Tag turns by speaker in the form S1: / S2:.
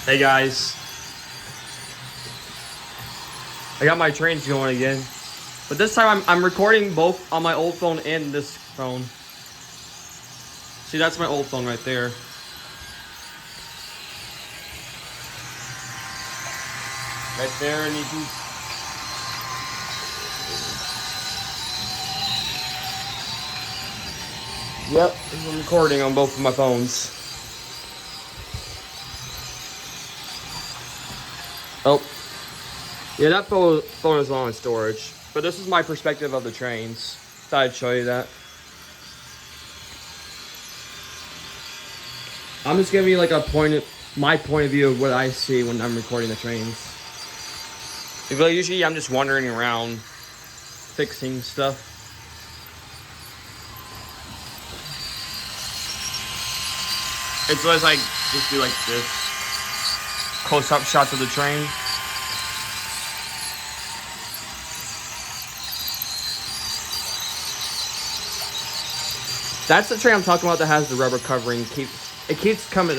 S1: Hey guys, I got my trains going again, but this time I'm recording both on my old phone and this phone. See, that's my old phone right there. Right there, and you can. Yep, I'm recording on both of my phones. Oh. Yeah, that phone is all in storage. But this is my perspective of the trains. Thought I'd show you that. I'm just giving you like my point of view of what I see when I'm recording the trains. Because usually I'm just wandering around fixing stuff. It's always like just do like this close-up shots of the train. That's the train I'm talking about that has the rubber covering. It keeps coming off.